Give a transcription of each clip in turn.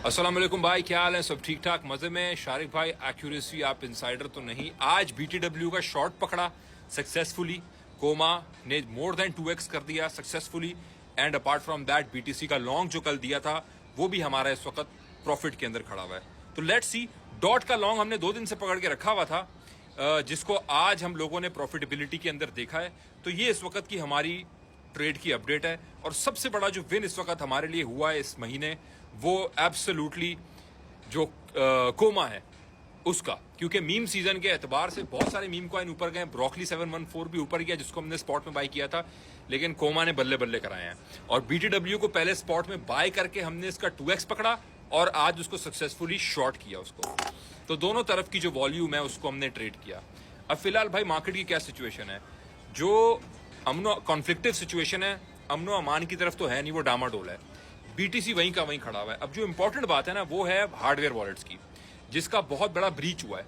अस्सलाम वालेकुम भाई, क्या हाल है? सब ठीक ठाक, मजे में? शारिक भाई, एक्यूरेसी आप इंसाइडर तो नहीं। आज बीटीडब्ल्यू का शॉर्ट पकड़ा सक्सेसफुली, कोमा ने मोर देन 2x कर दिया successfully. And apart from that BTC का लॉन्ग जो कल दिया था वो भी हमारा इस वक्त प्रॉफिट के अंदर खड़ा हुआ है। तो लेट्स सी, डॉट का लॉन्ग हमने 2 दिन से पकड़ के रखा हुआ था, जिसको आज हम लोगों ने प्रॉफिटेबिलिटी के अंदर देखा है। तो ये इस वक्त की हमारी ट्रेड की अपडेट है। और सबसे बड़ा जो विन इस वक्त हमारे लिए हुआ है इस महीने, वो एब्सोल्युटली जो कोमा है उसका, क्योंकि मीम सीजन के एतबार से बहुत सारे मीम कॉइन ऊपर गए। ब्रोकली 714 भी ऊपर गया, जिसको हमने स्पॉट में बाय किया था, लेकिन कोमा ने बल्ले बल्ले कराए हैं। और बीटीडब्ल्यू को पहले स्पॉट में बाय करके हमने इसका 2x पकड़ा और आज उसको सक्सेसफुली शॉर्ट किया उसको। तो दोनों तरफ की जो वॉल्यूम है उसको हमने ट्रेड किया। अब फिलहाल भाई मार्केट की क्या सिचुएशन है? जो अमनो कॉन्फ्लिक्टिव सिचुएशन है, अमनो अमान की तरफ तो है नहीं, वो डामाडोल है। बीटीसी वहीं का वहीं खड़ा हुआ है। अब जो इंपॉर्टेंट बात है ना, वो है हार्डवेयर वॉलेट्स की, जिसका बहुत बड़ा ब्रीच हुआ है।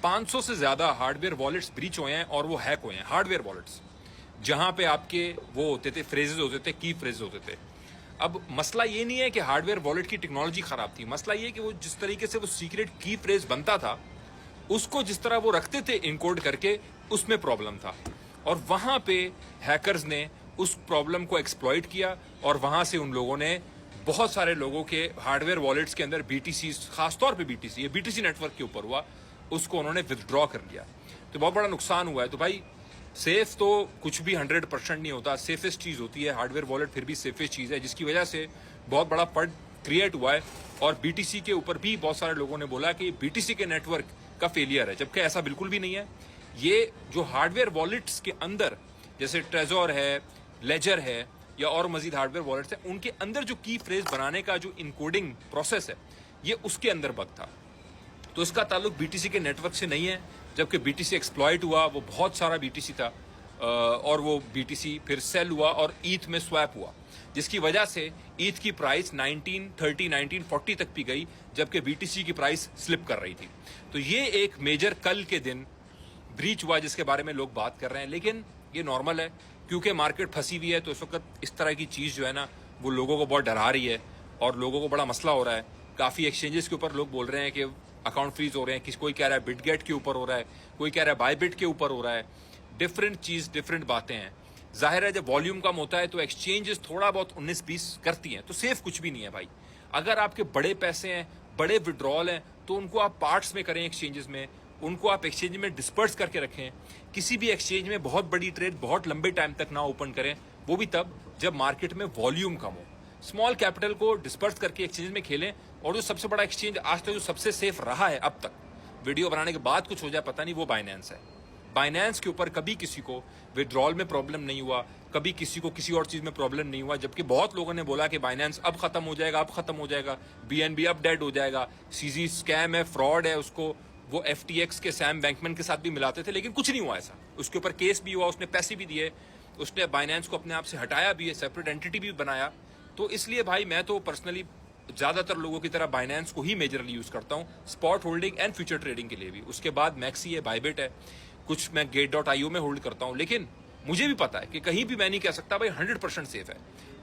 500 से ज्यादा हार्डवेयर वॉलेट्स ब्रीच हुए हैं और वो हैक हुए हैं। हार्डवेयर वॉलेट्स जहां पे आपके वो होते थे, फ्रेजेस होते थे, की फ्रेजेस होते थे। अब मसला ये नहीं है कि हार्डवेयर वॉलेट की टेक्नोलॉजी खराब थी, मसला ये कि वो जिस तरीके से वो सीक्रेट की फ्रेज बनता था, उसको जिस तरह वो रखते थे इनकोड करके, उसमें प्रॉब्लम था। और वहां पे हैकर्स ने उस प्रॉब्लम को एक्सप्लॉइट किया और वहां से उन लोगों ने बहुत सारे लोगों के हार्डवेयर वॉलेट्स के अंदर बीटीसी, खासतौर पे बीटीसी, ये बीटीसी नेटवर्क के ऊपर हुआ, उसको उन्होंने विथड्रॉ कर लिया। तो बहुत बड़ा नुकसान हुआ है। तो भाई सेफ तो कुछ भी 100% नहीं होता, सेफेस्ट चीज होती है हार्डवेयर वॉलेट, फिर भी सेफेस्ट चीज है, जिसकी वजह से बहुत बड़ा पड क्रिएट हुआ है। और बीटीसी के ऊपर भी बहुत सारे लोगों ने बोला कि बीटीसी के नेटवर्क का फेलियर है, जबकि ऐसा बिल्कुल भी नहीं है। ये जो हार्डवेयर वॉलेट्स के अंदर, जैसे ट्रेजोर है, लेजर है, या और मजीद हार्डवेयर वॉलेट्स हैं, उनके अंदर जो की फ्रेज बनाने का जो इनकोडिंग प्रोसेस है, ये उसके अंदर बग था। तो इसका ताल्लुक बीटीसी के नेटवर्क से नहीं है। जबकि बीटीसी एक्सप्लॉइट हुआ, वो बहुत सारा बीटीसी था, और वो बीटीसी फिर सेल हुआ और ईथ में स्वैप हुआ, जिसकी वजह से ईथ की प्राइस 1930 1940 तक भी गई, जबकि बीटीसी की प्राइस स्लिप कर रही थी। तो ये एक मेजर कल के दिन ब्रीच हुआ जिसके बारे में लोग बात कर रहे हैं। लेकिन ये नॉर्मल है, क्योंकि मार्केट फंसी हुई है। तो इस वक्त इस तरह की चीज़ जो है ना, वो लोगों को बहुत डरा रही है और लोगों को बड़ा मसला हो रहा है। काफ़ी एक्सचेंजेस के ऊपर लोग बोल रहे हैं कि अकाउंट फ्रीज हो रहे हैं, कोई कह रहा है बिटगेट के ऊपर हो रहा है, कोई कह रहा है बायबिट के ऊपर हो रहा है। डिफरेंट चीज़, डिफरेंट बातें हैं। जाहिर है जब वॉल्यूम कम होता है तो एक्सचेंजेस थोड़ा बहुत 19-20 करती हैं, तो सेफ कुछ भी नहीं है भाई। अगर आपके बड़े पैसे हैं, बड़े विड्रॉल हैं, तो उनको आप पार्ट्स में करें एक्सचेंजेस में, उनको आप एक्सचेंज में डिस्पर्स करके रखें। किसी भी एक्सचेंज में बहुत बड़ी ट्रेड बहुत लंबे टाइम तक ना ओपन करें, वो भी तब जब मार्केट में वॉल्यूम कम हो। स्मॉल कैपिटल को डिस्पर्स करके एक्सचेंज में खेलें। और जो सबसे बड़ा एक्सचेंज आज तक जो सबसे सेफ रहा है अब तक, वीडियो बनाने के बाद कुछ हो जाए पता नहीं, वो बाइनेंस है। बाइनेंस के ऊपर कभी किसी को विड्रॉल में प्रॉब्लम नहीं हुआ, कभी किसी को किसी और चीज में प्रॉब्लम नहीं हुआ। जबकि बहुत लोगों ने बोला कि बाइनेंस अब खत्म हो जाएगा, अब खत्म हो जाएगा, बीएनबी अब डेड हो जाएगा, सीजी स्कैम है, फ्रॉड है, उसको वो एफटीएक्स के सैम बैंकमैन के साथ भी मिलाते थे, लेकिन कुछ नहीं हुआ ऐसा। उसके ऊपर केस भी हुआ, उसने पैसे भी दिए, उसने बाइनेंस को अपने आप से हटाया भी है, सेपरेट एंटिटी भी बनाया। तो इसलिए भाई मैं तो पर्सनली ज्यादातर लोगों की तरह बाइनेंस को ही मेजरली यूज करता हूँ, spot holding and future trading के लिए भी। उसके बाद मैक्सी है, बायबिट है, कुछ मैं गेट.io में होल्ड करता हूँ। लेकिन मुझे भी पता है कि कहीं भी मैं नहीं कह सकता भाई 100% सेफ है।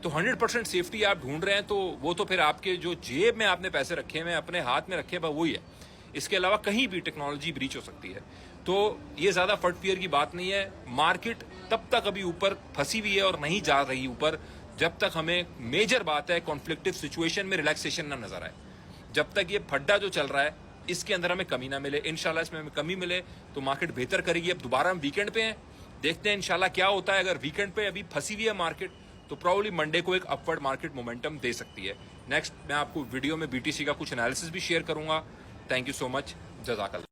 तो 100% सेफ्टी आप ढूंढ रहे हैं, तो वो तो फिर आपके जो जेब में आपने पैसे रखे हुए, अपने हाथ में रखे हुए, वही है। इसके अलावा कहीं भी टेक्नोलॉजी ब्रीच हो सकती है। तो ये ज्यादा फट फियर की बात नहीं है। मार्केट तब तक अभी ऊपर फंसी हुई है और नहीं जा रही ऊपर, जब तक हमें मेजर बात है कॉन्फ्लिक्टिव सिचुएशन में रिलैक्सेशन ना नजर आए। जब तक ये फड्डा जो चल रहा है इसके अंदर हमें कमी ना मिले, इंशाल्लाह इसमें हमें कमी मिले तो मार्केट बेहतर करेगी। अब दोबारा हम वीकेंड पे हैं, देखते हैं इंशाल्लाह क्या होता है। अगर वीकेंड पे अभी फंसी हुई है मार्केट, तो प्रॉब्ली मंडे को एक अपवर्ड मार्केट मोमेंटम दे सकती है। नेक्स्ट मैं आपको वीडियो में बीटीसी का कुछ एनालिसिस भी शेयर करूंगा। थैंक यू सो मच, जज़ाकल्लाह।